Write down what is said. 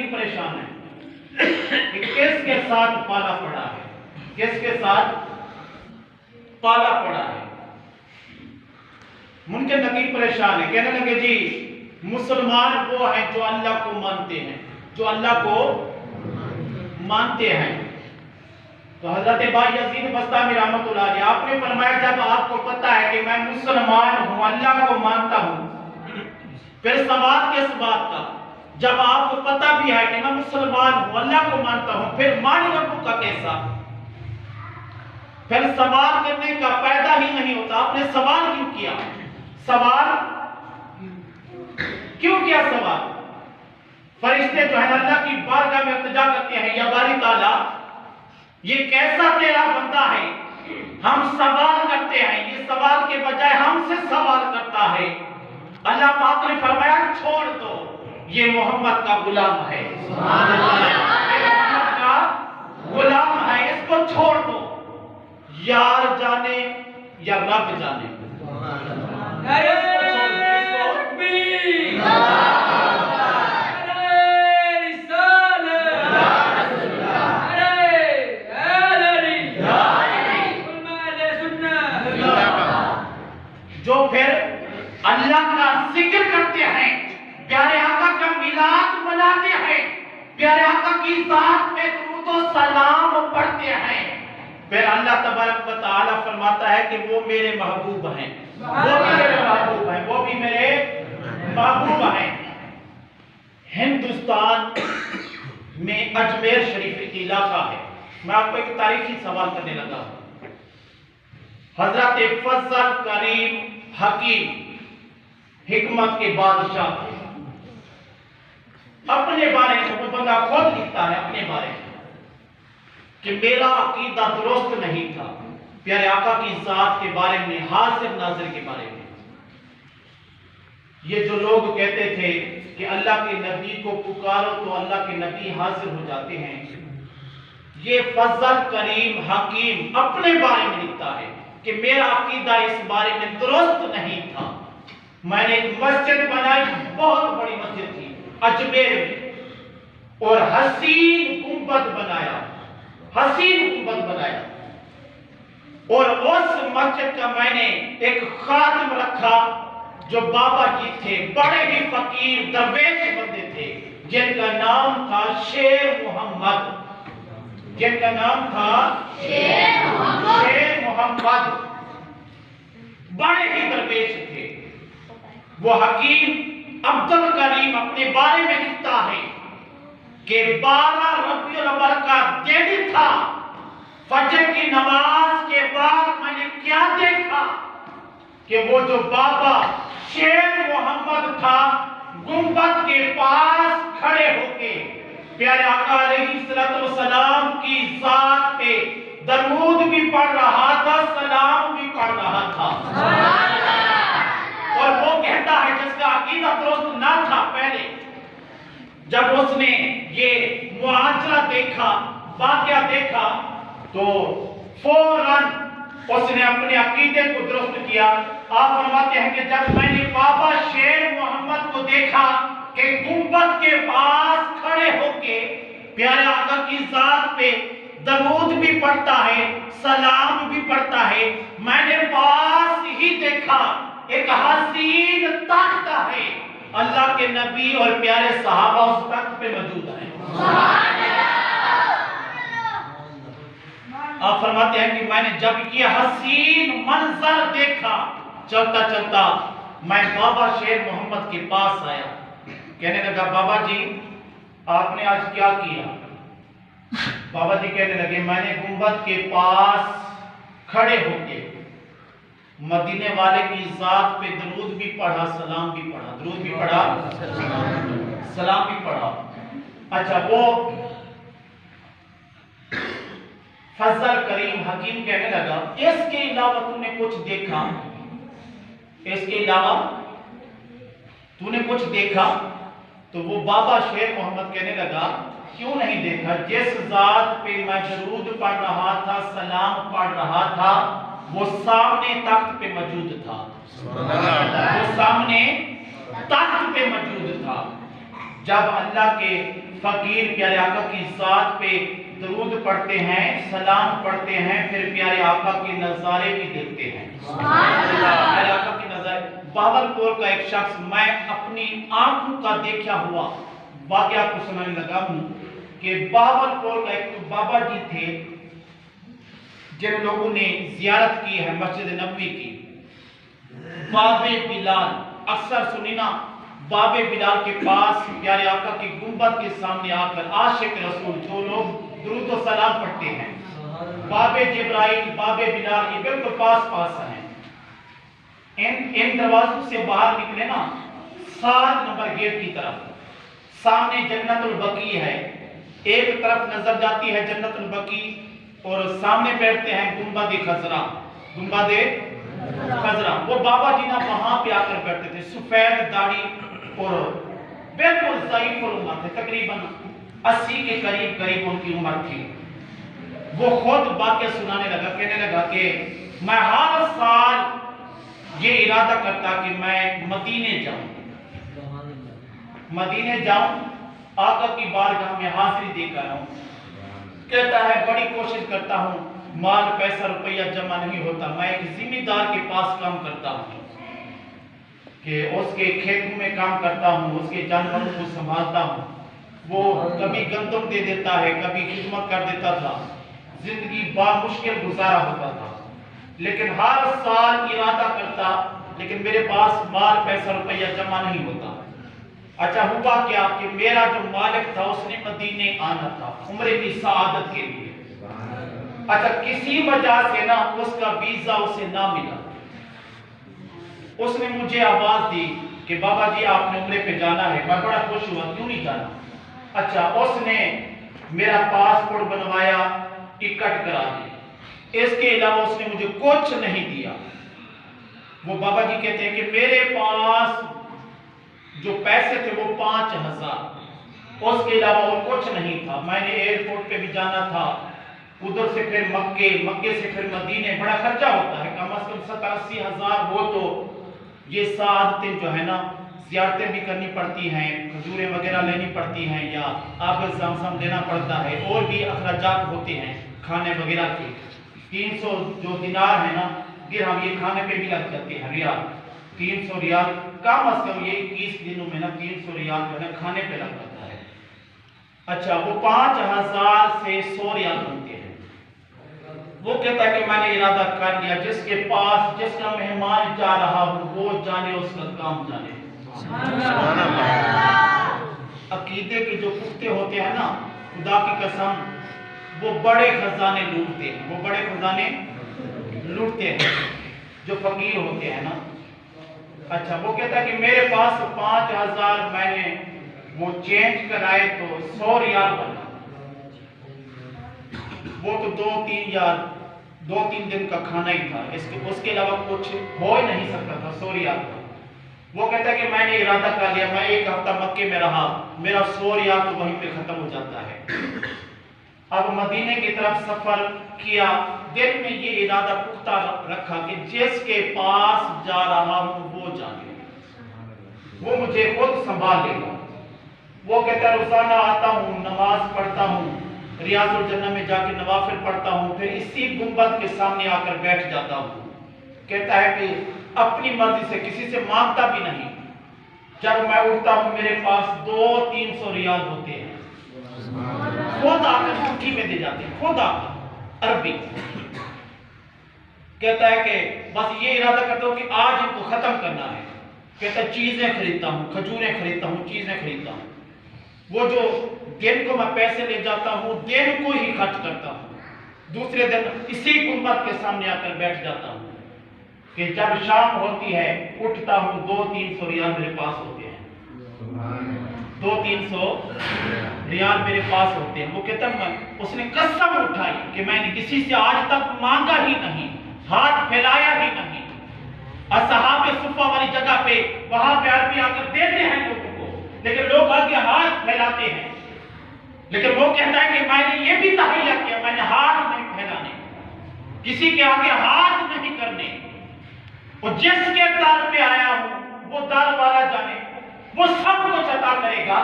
نقیب پریشان ہے کہ کس کے ساتھ پالا پڑا ہے، کس کے ساتھ پالا پڑا ہے۔ منکر نقیب پریشان ہے، کہنے لگے جی مسلمان وہ ہیں جو اللہ کو مانتے ہیں، جو اللہ کو مانتے ہیں۔ تو حضرت بایزید بستامی رحمۃ اللہ علیہ آپ نے فرمایا جب آپ کو پتہ ہے کہ میں مسلمان ہوں، اللہ کو مانتا ہوں، پھر سوال کس بات کا؟ جب آپ کو پتہ بھی ہے کہ میں مسلمان ہوں، اللہ کو مانتا ہوں، پھر مانی ربو کا کیسا؟ پھر سوال کرنے کا پیدا ہی نہیں ہوتا۔ آپ نے سوال کیوں کیا؟ سوال کیوں کیا؟ سوال فرشتے جو ہے اللہ کی بارگاہ میں التجا کرتے ہیں، یا باری تعالیٰ یہ کیسا تیرا بندہ ہے، ہم سوال کرتے ہیں، یہ سوال کے بجائے ہم سے سوال کرتا ہے۔ اللہ پاک نے فرمایا چھوڑ دو، یہ محمد کا غلام ہے، سبحان اللہ، یہ محمد کا غلام ہے، اس کو چھوڑ دو، یار جانے یا رب جانے۔ جو پھر اللہ کا ذکر کرتے ہیں، پیارے آقا کا میلاد مناتے ہیں، پیارے آقا کی ذات پہ درود و سلام پڑھتے ہیں، پھر اللہ تبارک و تعالیٰ فرماتا ہے کہ وہ میرے محبوب ہیں، وہ بھی میرے محبوب ہیں، وہ بھی میرے محبوب ہیں۔ ہندوستان میں اجمیر شریف ایک علاقہ ہے، میں آپ کو ایک تاریخی سوال کرنے لگا ہوں۔ حضرت فضل کریم حکیم حکمت کے بادشاہ تھے، اپنے بارے میں وہ بندہ خود لکھتا ہے اپنے بارے میں کہ میرا عقیدہ درست نہیں تھا پیارے آقا کی ذات کے بارے میں، حاضر ناظر کے بارے میں۔ یہ جو لوگ کہتے تھے کہ اللہ کے نبی کو پکارو تو اللہ کے نبی حاضر ہو جاتے ہیں، یہ فضل کریم حکیم اپنے بارے میں لکھتا ہے کہ میرا عقیدہ اس بارے میں درست نہیں تھا۔ میں نے ایک مسجد بنائی، بہت بڑی مسجد تھی اجمیر میں، اور حسین گنبد بنایا، حسین گنبد بنایا، اور اس مسجد کا میں نے ایک خادم رکھا جو بابا جی تھے، بڑے ہی فقیر درویش بندے تھے، جن کا نام تھا شیر محمد، جن کا نام تھا شیر محمد، بڑے ہی درویش تھے۔ وہ حکیم عبد الکریم اپنے بارے میں لکھتا ہے کہ 12 ربیع الاول کا دن تھا، فجر کی نماز کے بعد میں نے کیا دیکھا کہ وہ جو بابا شیر محمد تھا گنبد کے پاس کھڑے ہو کے پیارے آقا علیہ السلام کی ذات پہ درود بھی پڑھ رہا تھا، سلام بھی پڑھ رہا تھا، اور وہ کہتا ہے جس کا عقیدہ درست نہ تھا، پہلے جب اس نے یہ معاشرہ دیکھا، واقعہ دیکھا، تو فوراً اس نے اپنے عقیدے کو درست کیا۔ آپ فرماتے ہیں کہ جب میں نے بابا شیر محمد کو دیکھا کہ گنبد کے پاس کھڑے ہو کے پیارے آقا کی ذات پہ درود بھی پڑھتا ہے، سلام بھی پڑھتا ہے، میں نے پاس ہی دیکھا ایک حسین تخت ہے، اللہ کے نبی اور پیارے صحابہ اس تخت پہ موجود ہیں۔ آپ فرماتے ہیں کہ میں نے جب یہ حسین منظر دیکھا، چلتا چلتا میں بابا شیر محمد کے پاس آیا، کہنے لگا بابا جی آپ نے آج کیا کیا؟ بابا جی کہنے لگے میں نے گنبد کے پاس کھڑے ہو کے مدینے والے کی ذات پہ درود بھی پڑھا، سلام بھی پڑھا، درود بھی پڑھا، سلام بھی پڑھا۔ اچھا، وہ فضل کریم حکیم کہنے لگا اس کے علاوہ تو نے کچھ دیکھا؟ اس کے علاوہ تو نے کچھ دیکھا؟ تو وہ بابا شیر محمد کہنے لگا کیوں نہیں دیکھا، جس ذات پہ میں درود پڑھ رہا تھا، سلام پڑھ رہا تھا، وہ سامنے تخت پہ موجود تھا، وہ سامنے تخت پہ موجود تھا۔ جب اللہ کے فقیر پیارے آقا کی ذات پہ درود پڑھتے ہیں، سلام پڑھتے ہیں، پھر پیارے آقا کے نظارے بھی دیکھتے ہیں۔ پیارے آقا کے نظارے۔ باولپور کا ایک شخص، میں اپنی آنکھوں کا دیکھا ہوا واقعہ آپ کو سنانے لگا ہوں کہ باولپور کا ایک بابا جی تھے جن لوگوں نے زیارت کی ہے مسجد نبوی کی، بابے بلال، اکثر سنینا بابے بلال کے پاس پیارے آقا کی گنبد کے سامنے آ کر عاشق رسول جو لوگ درود و سلام پڑھتے ہیں، بابے جبرائیل، بابے بلال، یہ بالکل پاس پاس ہیں۔ ان دروازوں سے باہر نکلے نا 7 نمبر گیٹ کی طرف، سامنے جنت البقیع ہے، ایک طرف نظر جاتی ہے جنت البقیع اور سامنے بیٹھتے ہیں گنبد خضرا، گنبد خضرا۔ وہ بابا جی نا وہاں پہ آ کر بیٹھتے تھے، سفید داڑھی اور بالکل ضعیف العمر تھے، تقریباً 80 کے قریب ان کی عمر تھی۔ وہ خود واقعہ سنانے لگا، کہنے لگا کہ میں ہر سال یہ ارادہ کرتا کہ میں مدینے جاؤں، مدینے جاؤں، آقا کی بارگاہ میں حاضری دے کر آؤں۔ کہتا ہے بڑی کوشش کرتا ہوں، مال پیسہ روپیہ جمع نہیں ہوتا، میں ایک ذمہ دار کے پاس کام کرتا ہوں کہ اس کے کھیتوں میں کام کرتا ہوں، اس کے جانوروں کو سنبھالتا ہوں، وہ کبھی گندم دے دیتا ہے، کبھی خدمت کر دیتا تھا، زندگی مشکل گزارا ہوتا تھا، لیکن ہر سال ارادہ کرتا، لیکن میرے پاس مال پیسہ روپیہ جمع نہیں ہوتا۔ اچھا ہوا کیا کہ میرا جو مالک تھا اس نے مدینے آنا تھا عمرے کی سعادت کے لیے۔ اچھا کسی وجہ سے نا اس کا ویزا اسے نہ ملا، اس نے مجھے آواز دی کہ بابا جی آپ نے عمرے پہ جانا ہے۔ میں بڑا خوش ہوا، کیوں نہیں جانا؟ اچھا اس نے میرا پاسپورٹ بنوایا، ٹکٹ کرا دی، اس کے علاوہ اس نے مجھے کچھ نہیں دیا۔ وہ بابا جی کہتے ہیں کہ میرے پاس جو پیسے تھے وہ 5000، اس کے علاوہ اور کچھ نہیں تھا۔ میں نے ایئرپورٹ پہ بھی جانا تھا، ادھر سے پھر مکے سے پھر مدینے، بڑا خرچہ ہوتا ہے، کم از کم 70-80 ہزار ہو تو یہ سعادتیں جو ہے نا زیارتیں بھی کرنی پڑتی ہیں، کھجوریں وغیرہ لینی پڑتی ہیں، یا آب زمزم لینا پڑتا ہے، اور بھی اخراجات ہوتے ہیں کھانے وغیرہ کے۔ 300 جو دینار ہے نا درہم، یہ کھانے پہ بھی لگ جاتے ہیں، ریال 300 ریال، کم از کم یہ 21 دنوں میں نا 300 ریال جو ہے کھانے پہ لگ جاتا ہے۔ اچھا وہ 5000 سے 100 ریال بنتے ہیں۔ وہ کہتا ہے کہ میں نے ارادہ کر لیا، جس کے پاس جس کا مہمان جا رہا ہوں وہ جانے، اس کا کام جانے۔ سبحان اللہ۔ عقیدے کے جو پختے ہوتے ہیں نا، خدا کی قسم وہ بڑے خزانے لوٹتے ہیں، وہ بڑے خزانے لوٹتے ہیں جو فقیر ہوتے ہیں نا۔ اچھا وہ کہتا ہے کہ میرے پاس 5000 میں نے وہ چینج کرائے تو 100 ریال بنا، وہ تو 2-3 دن کا کھانا ہی تھا، اس کے علاوہ کچھ ہو ہی نہیں سکتا تھا 100 ریال کا۔ وہ کہتا ہے کہ میں نے ارادہ کر لیا، میں 1 ہفتہ مکے میں رہا، میرا 100 ریال تو وہیں پہ ختم ہو جاتا ہے۔ اب مدینے کی طرف سفر کیا، دل میں یہ ارادہ پختہ رکھا کہ جس کے پاس جا رہا ہوں وہ جانے، وہ مجھے خود سنبھال لے گا۔ وہ کہتا ہے روزانہ آتا ہوں، نماز پڑھتا ہوں، ریاض الجنہ میں جا کے نوافل پڑھتا ہوں، پھر اسی گنبد کے سامنے آ کر بیٹھ جاتا ہوں۔ کہتا ہے کہ اپنی مرضی سے کسی سے مانگتا بھی نہیں، جب میں اٹھتا ہوں میرے پاس 200-300 ریال ہوتے ہیں، خود آ کر مٹھی میں دے جاتے ہیں، خود آ کر، عربی۔ کہتا ہے کہ بس یہ ارادہ کرتا ہوں کہ آج ان کو ختم کرنا ہے۔ کہتا ہے چیزیں خریدتا ہوں، کھجوریں خریدتا ہوں، چیزیں خریدتا ہوں، وہ جو دن کو میں پیسے لے جاتا ہوں دن کو ہی خرچ کرتا ہوں، دوسرے دن اسی گنبد کے سامنے آ کر بیٹھ جاتا ہوں کہ جب شام ہوتی ہے اٹھتا ہوں، 200-300 ریال میرے پاس ہوتے ہیں، 200-300 ریال میرے پاس ہوتے ہیں۔ وہ کہتا ہے اس نے قسم اٹھائی کہ میں نے کسی سے آج تک مانگا ہی نہیں، ہاتھ پھیلایا ہی نہیں۔ اصحاب صفہ والی جگہ پہ وہاں پہ عربی آ کر دیتے ہیں لوگوں کو، لیکن لوگ آگے ہاتھ پھیلاتے ہیں، لیکن وہ کہتا ہے کہ میں نے یہ بھی تحیہ کیا، میں نے ہاتھ نہیں پھیلانے، کسی کے آگے ہاتھ نہیں کرنے، اور جس کے در پہ آیا ہوں وہ در والا جانے، وہ سب کچھ عطا کرے گا،